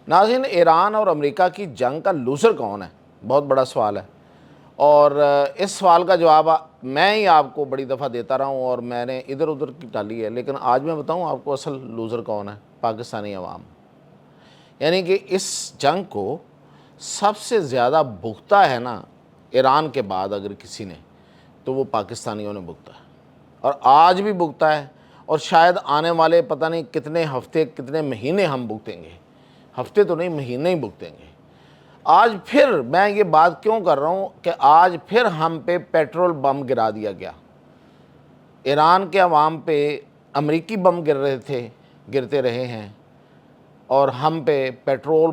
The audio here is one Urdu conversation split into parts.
ناظرین، ایران اور امریکہ کی جنگ کا لوزر کون ہے؟ بہت بڑا سوال ہے، اور اس سوال کا جواب میں ہی آپ کو بڑی دفعہ دیتا رہا ہوں اور میں نے ادھر ادھر کی ٹالی ہے، لیکن آج میں بتاؤں آپ کو اصل لوزر کون ہے؟ پاکستانی عوام۔ یعنی کہ اس جنگ کو سب سے زیادہ بھگتا ہے نا ایران کے بعد اگر کسی نے، تو وہ پاکستانیوں نے بھگتا ہے، اور آج بھی بھگتا ہے، اور شاید آنے والے پتہ نہیں کتنے ہفتے کتنے مہینے ہم بھگتیں گے، ہفتے تو نہیں مہینے ہی بھگتیں گے۔ آج پھر میں یہ بات کیوں کر رہا ہوں کہ آج پھر ہم پہ پیٹرول بم گرا دیا گیا۔ ایران کے عوام پہ امریکی بم گرتے رہے ہیں، اور ہم پہ پیٹرول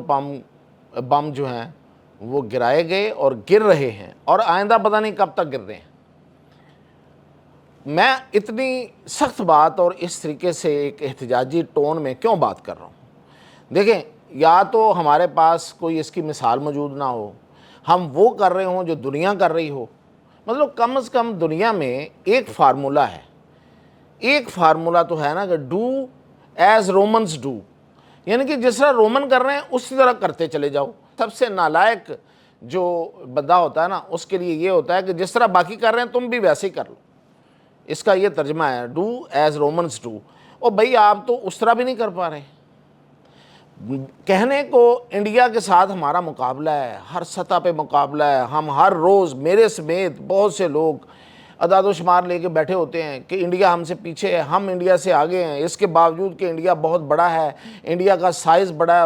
بم جو ہیں وہ گرائے گئے اور گر رہے ہیں، اور آئندہ پتہ نہیں کب تک گر رہے ہیں۔ میں اتنی سخت بات اور اس طریقے سے ایک احتجاجی ٹون میں کیوں بات کر رہا ہوں؟ دیکھیں، یا تو ہمارے پاس کوئی اس کی مثال موجود نہ ہو، ہم وہ کر رہے ہوں جو دنیا کر رہی ہو۔ مطلب کم از کم دنیا میں ایک فارمولہ ہے، ایک فارمولہ تو ہے نا کہ ڈو ایز رومنز ڈو، یعنی کہ جس طرح رومن کر رہے ہیں اسی طرح کرتے چلے جاؤ۔ سب سے نالائق جو بندہ ہوتا ہے نا، اس کے لیے یہ ہوتا ہے کہ جس طرح باقی کر رہے ہیں تم بھی ویسے ہی کر لو۔ اس کا یہ ترجمہ ہے ڈو ایز رومنز ڈو۔ اور بھئی آپ تو اس طرح بھی نہیں کر پا رہے۔ کہنے کو انڈیا کے ساتھ ہمارا مقابلہ ہے، ہر سطح پہ مقابلہ ہے، ہم ہر روز میرے سمیت بہت سے لوگ اعداد و شمار لے کے بیٹھے ہوتے ہیں کہ انڈیا ہم سے پیچھے ہے، ہم انڈیا سے آگے ہیں، اس کے باوجود کہ انڈیا بہت بڑا ہے، انڈیا کا سائز بڑا ہے،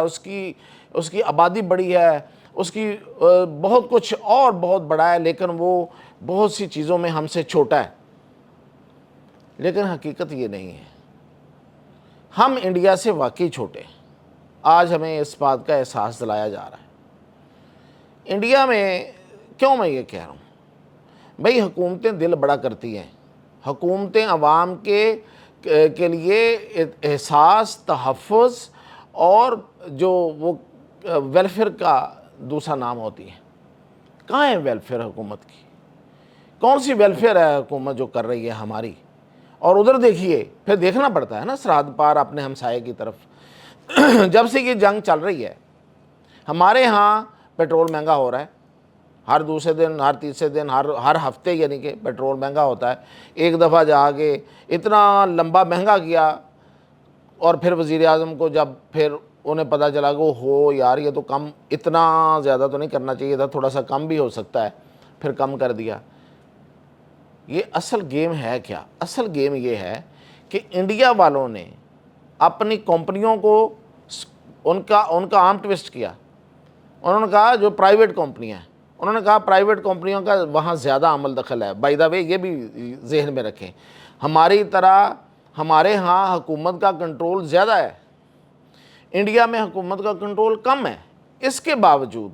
اس کی آبادی بڑی ہے، اس کی بہت کچھ اور بہت بڑا ہے، لیکن وہ بہت سی چیزوں میں ہم سے چھوٹا ہے۔ لیکن حقیقت یہ نہیں ہے، ہم انڈیا سے واقعی چھوٹے ہیں۔ آج ہمیں اس بات کا احساس دلایا جا رہا ہے۔ انڈیا میں کیوں میں یہ کہہ رہا ہوں؟ بھئی حکومتیں دل بڑا کرتی ہیں، حکومتیں عوام کے لیے احساس، تحفظ اور جو وہ ویلفیئر کا دوسرا نام ہوتی ہیں۔ کہاں ہے ویلفیئر حکومت کی؟ کون سی ویلفیئر ہے حکومت جو کر رہی ہے ہماری؟ اور ادھر دیکھیے، پھر دیکھنا پڑتا ہے نا سرحد پار اپنے ہمسائے کی طرف۔ جب سے یہ جنگ چل رہی ہے، ہمارے ہاں پیٹرول مہنگا ہو رہا ہے، ہر دوسرے دن، ہر تیسرے دن، ہر ہفتے، یعنی کہ پیٹرول مہنگا ہوتا ہے۔ ایک دفعہ جا کے اتنا لمبا مہنگا کیا، اور پھر وزیر اعظم کو جب پھر انہیں پتہ چلا کہ ہو یار یہ تو کم، اتنا زیادہ تو نہیں کرنا چاہیے تھا، تھوڑا سا کم بھی ہو سکتا ہے، پھر کم کر دیا۔ یہ اصل گیم ہے کیا؟ اصل گیم یہ ہے کہ انڈیا والوں نے اپنی کمپنیوں کو ان کا آرم ٹوسٹ کیا۔ انہوں نے کہا جو پرائیویٹ کمپنیاں ہیں، انہوں نے کہا پرائیویٹ کمپنیوں کا وہاں زیادہ عمل دخل ہے۔ بائی دا وے یہ بھی ذہن میں رکھیں، ہماری طرح ہمارے ہاں حکومت کا کنٹرول زیادہ ہے، انڈیا میں حکومت کا کنٹرول کم ہے۔ اس کے باوجود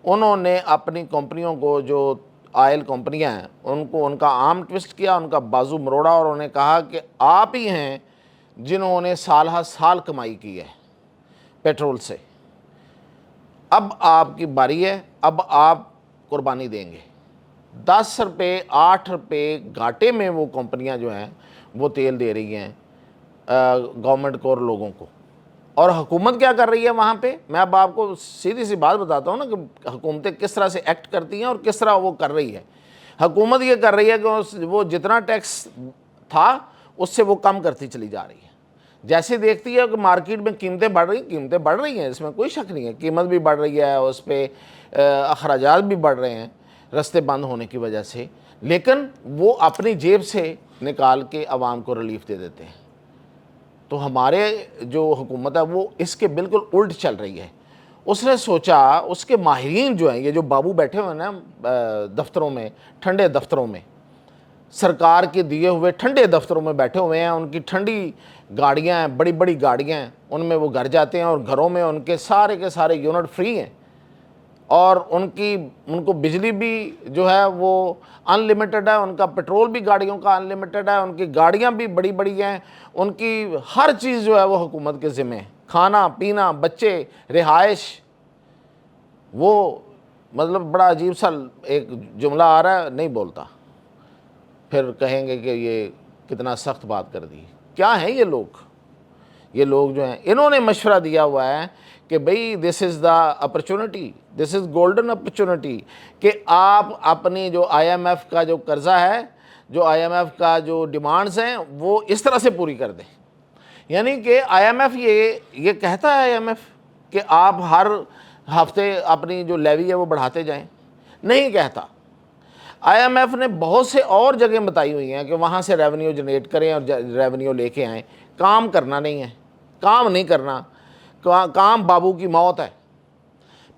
انہوں نے اپنی کمپنیوں کو، جو آئل کمپنیاں ہیں، ان کا آرم ٹوسٹ کیا، ان کا بازو مروڑا، اور انہوں نے کہا کہ آپ ہی ہیں جنہوں نے سال ہر سال کمائی کی ہے پیٹرول سے، اب آپ کی باری ہے، اب آپ قربانی دیں گے۔ 10 روپے 8 روپے گھاٹے میں وہ کمپنیاں جو ہیں وہ تیل دے رہی ہیں گورنمنٹ کو اور لوگوں کو۔ اور حکومت کیا کر رہی ہے وہاں پہ؟ میں اب آپ کو سیدھی سی بات بتاتا ہوں نا کہ حکومتیں کس طرح سے ایکٹ کرتی ہیں اور کس طرح وہ کر رہی ہے۔ حکومت یہ کر رہی ہے کہ وہ جتنا ٹیکس تھا اس سے وہ کم کرتی چلی جا رہی ہے۔ جیسے دیکھتی ہے کہ مارکیٹ میں قیمتیں بڑھ رہی ہیں، اس میں کوئی شک نہیں ہے، قیمت بھی بڑھ رہی ہے، اس پہ اخراجات بھی بڑھ رہے ہیں رستے بند ہونے کی وجہ سے، لیکن وہ اپنی جیب سے نکال کے عوام کو ریلیف دے دیتے ہیں۔ تو ہمارے جو حکومت ہے وہ اس کے بالکل الٹ چل رہی ہے۔ اس نے سوچا، اس کے ماہرین جو ہیں، یہ جو بابو بیٹھے ہوئے ہیں نا دفتروں میں، ٹھنڈے دفتروں میں، سرکار کے دیے ہوئے ٹھنڈے دفتروں میں بیٹھے ہوئے ہیں، ان کی ٹھنڈی گاڑیاں ہیں، بڑی بڑی گاڑیاں ہیں، ان میں وہ گھر جاتے ہیں، اور گھروں میں ان کے سارے یونٹ فری ہیں، اور ان کو بجلی بھی جو ہے وہ ان لمیٹڈ ہے، ان کا پیٹرول بھی گاڑیوں کا ان لمیٹڈ ہے، ان کی گاڑیاں بھی بڑی بڑی ہیں، ان کی ہر چیز جو ہے وہ حکومت کے ذمہ ہے، کھانا پینا، بچے، رہائش۔ وہ مطلب بڑا عجیب سا ایک جملہ آ رہا ہے، نہیں بولتا، پھر کہیں گے کہ یہ کتنا سخت بات کر دی۔ کیا ہیں یہ لوگ جو ہیں؟ انہوں نے مشورہ دیا ہوا ہے کہ بھئی this is the opportunity, this is golden opportunity کہ آپ اپنی جو IMF کا جو قرضہ ہے، جو IMF کا جو ڈیمانڈز ہیں وہ اس طرح سے پوری کر دیں. یعنی کہ IMF یہ کہتا ہے IMF کہ آپ ہر ہفتے اپنی جو لیوی ہے وہ بڑھاتے جائیں، نہیں کہتا. IMF نے بہت سے اور جگہیں بتائی ہوئی ہیں کہ وہاں سے ریونیو جنریٹ کریں اور ریونیو لے کے آئیں. کام کرنا نہیں ہے، کام نہیں کرنا، کام بابو کی موت ہے.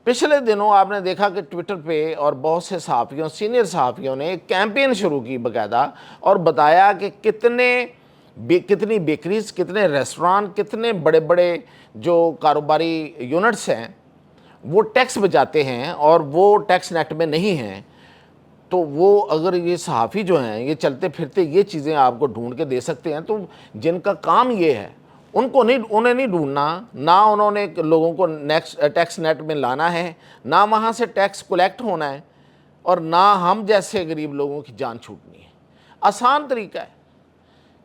پچھلے دنوں آپ نے دیکھا کہ ٹویٹر پہ اور بہت سے صحافیوں، سینئر صحافیوں نے ایک کیمپین شروع کی باقاعدہ، اور بتایا کہ کتنی بیکریز، کتنے ریسٹوران، کتنے بڑے بڑے جو کاروباری یونٹس ہیں وہ ٹیکس بچاتے ہیں اور وہ ٹیکس نیٹ میں نہیں ہیں. تو وہ اگر یہ صحافی جو ہیں یہ چلتے پھرتے یہ چیزیں آپ کو ڈھونڈ کے دے سکتے ہیں، تو جن کا کام یہ ہے انہیں نہیں ڈھونڈنا، نہ انہوں نے لوگوں کو ٹیکس نیٹ میں لانا ہے، نہ وہاں سے ٹیکس کولیکٹ ہونا ہے، اور نہ ہم جیسے غریب لوگوں کی جان چھوٹنی ہے. آسان طریقہ ہے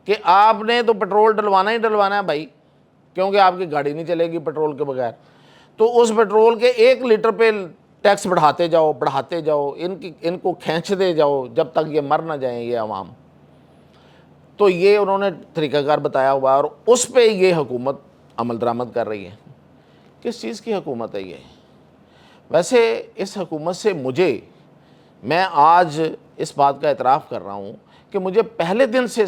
کہ آپ نے تو پٹرول ڈلوانا ہی ڈلوانا ہے بھائی، کیونکہ آپ کی گاڑی نہیں چلے گی پٹرول کے بغیر. تو اس پٹرول کے 1 لیٹر پہ ٹیکس بڑھاتے جاؤ، ان کو کھینچتے جاؤ جب تک یہ مر نہ جائیں یہ عوام. تو یہ انہوں نے طریقہ کار بتایا ہوا ہے، اور اس پہ یہ حکومت عمل درآمد کر رہی ہے. کس چیز کی حکومت ہے یہ؟ ویسے اس حکومت سے میں آج اس بات کا اعتراف کر رہا ہوں کہ مجھے پہلے دن سے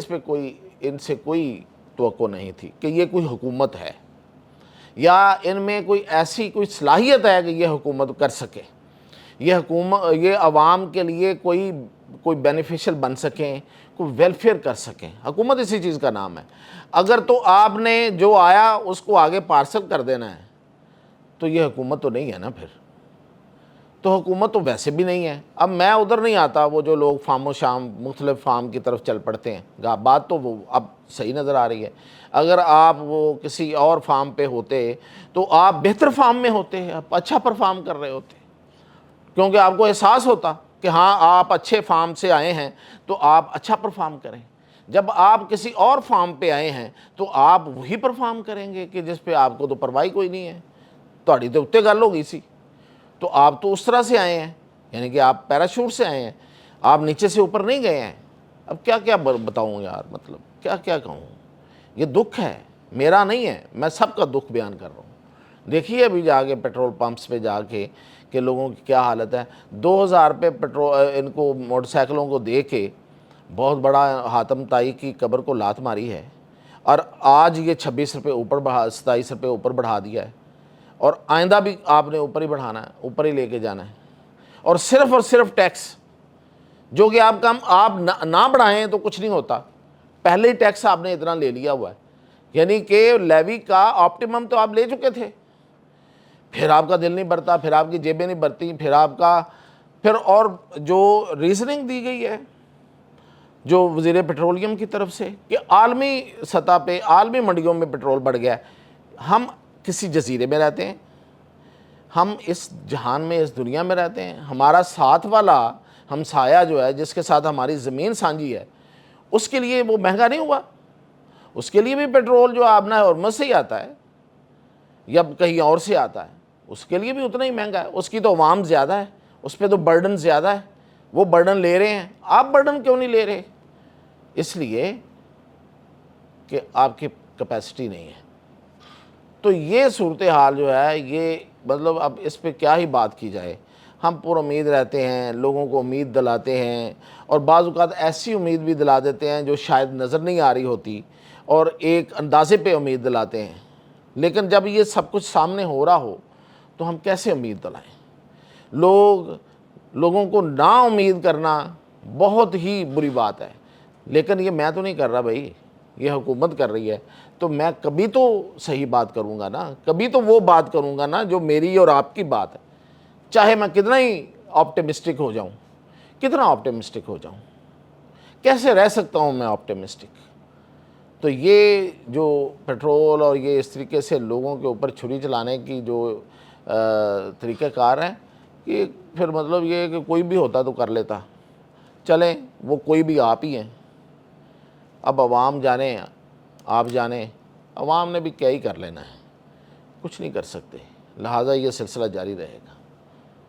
ان سے کوئی توقع نہیں تھی کہ یہ کوئی حکومت ہے، یا ان میں کوئی صلاحیت ہے کہ یہ حکومت کر سکے، یہ عوام کے لیے کوئی بینیفیشل بن سکیں، کوئی ویلفیئر کر سکیں. حکومت اسی چیز کا نام ہے. اگر تو آپ نے جو آیا اس کو آگے پارسل کر دینا ہے تو یہ حکومت تو نہیں ہے نا. پھر تو حکومت تو ویسے بھی نہیں ہے. اب میں ادھر نہیں آتا، وہ جو لوگ فارم و شام مختلف فارم کی طرف چل پڑتے ہیں، بات تو وہ اب صحیح نظر آ رہی ہے. اگر آپ وہ کسی اور فارم پہ ہوتے تو آپ بہتر فارم میں ہوتے، آپ اچھا پرفارم کر رہے ہوتے، کیونکہ آپ کو احساس ہوتا کہ ہاں آپ اچھے فارم سے آئے ہیں تو آپ اچھا پرفارم کریں. جب آپ کسی اور فارم پہ آئے ہیں تو آپ وہی پرفارم کریں گے کہ جس پہ آپ کو تو پرواہ کوئی نہیں ہے، تہاڑی تو اتنے گل ہو گئی سی. تو آپ تو اس طرح سے آئے ہیں، یعنی کہ آپ پیراشوٹ سے آئے ہیں، آپ نیچے سے اوپر نہیں گئے ہیں. اب کیا بتاؤں یار، مطلب کیا کہوں. یہ دکھ ہے، میرا نہیں ہے، میں سب کا دکھ بیان کر رہا ہوں. دیکھیے ابھی جا کے پیٹرول پمپس پہ جا کے کہ لوگوں کی کیا حالت ہے. 2000 پہ ان کو موٹر سائیکلوں کو دے کے بہت بڑا حاتم طائی کی قبر کو لات ماری ہے، اور آج یہ 26 روپے اوپر 27 روپے اوپر بڑھا دیا ہے، اور آئندہ بھی آپ نے اوپر ہی بڑھانا ہے، اوپر ہی لے کے جانا ہے. اور صرف ٹیکس، جو کہ آپ نہ بڑھائیں تو کچھ نہیں ہوتا، پہلے ہی ٹیکس آپ نے اتنا لے لیا ہوا ہے. یعنی کہ لیوی کا آپٹیمم تو آپ لے چکے تھے، پھر آپ کا دل نہیں بھرتا، پھر آپ کی جیبیں نہیں بھرتی، پھر اور جو ریزننگ دی گئی ہے جو وزیر پیٹرولیم کی طرف سے کہ عالمی سطح پہ عالمی منڈیوں میں پیٹرول بڑھ گیا ہے. ہم کسی جزیرے میں رہتے ہیں، ہم اس جہان میں، اس دنیا میں رہتے ہیں. ہمارا ساتھ والا ہمسایہ جو ہے، جس کے ساتھ ہماری زمین سانجھی ہے، اس کے لیے وہ مہنگا نہیں ہوا. اس کے لیے بھی پیٹرول جو آبنا ہرمز سے ہی آتا ہے یا کہیں اور سے آتا ہے، اس کے لیے بھی اتنا ہی مہنگا ہے. اس کی تو عوام زیادہ ہے، اس پہ تو برڈن زیادہ ہے، وہ برڈن لے رہے ہیں. آپ برڈن کیوں نہیں لے رہے؟ اس لیے کہ آپ کی کیپیسٹی نہیں ہے. تو یہ صورتحال جو ہے، یہ مطلب اب اس پہ کیا ہی بات کی جائے. ہم پر امید رہتے ہیں، لوگوں کو امید دلاتے ہیں، اور بعض اوقات ایسی امید بھی دلا دیتے ہیں جو شاید نظر نہیں آ رہی ہوتی، اور ایک اندازے پہ امید دلاتے ہیں. لیکن جب یہ سب کچھ سامنے ہو رہا ہو تو ہم کیسے امید دلائیں؟ لوگوں کو نا امید کرنا بہت ہی بری بات ہے. لیکن یہ میں تو نہیں کر رہا بھائی، یہ حکومت کر رہی ہے. تو میں کبھی تو صحیح بات کروں گا نا، کبھی تو وہ بات کروں گا نا جو میری اور آپ کی بات ہے، چاہے میں کتنا ہی آپٹیمسٹک ہو جاؤں. کتنا آپٹیمسٹک ہو جاؤں، کیسے رہ سکتا ہوں میں آپٹیمسٹک؟ تو یہ جو پیٹرول اور یہ اس طریقے سے لوگوں کے اوپر چھری چلانے کی جو طریقہ کار ہیں، کہ پھر مطلب یہ ہے کہ کوئی بھی ہوتا تو کر لیتا. چلیں، وہ کوئی بھی آپ ہی ہیں. اب عوام جانے، آپ جانیں، عوام نے بھی کیا ہی کر لینا ہے، کچھ نہیں کر سکتے. لہٰذا یہ سلسلہ جاری رہے گا.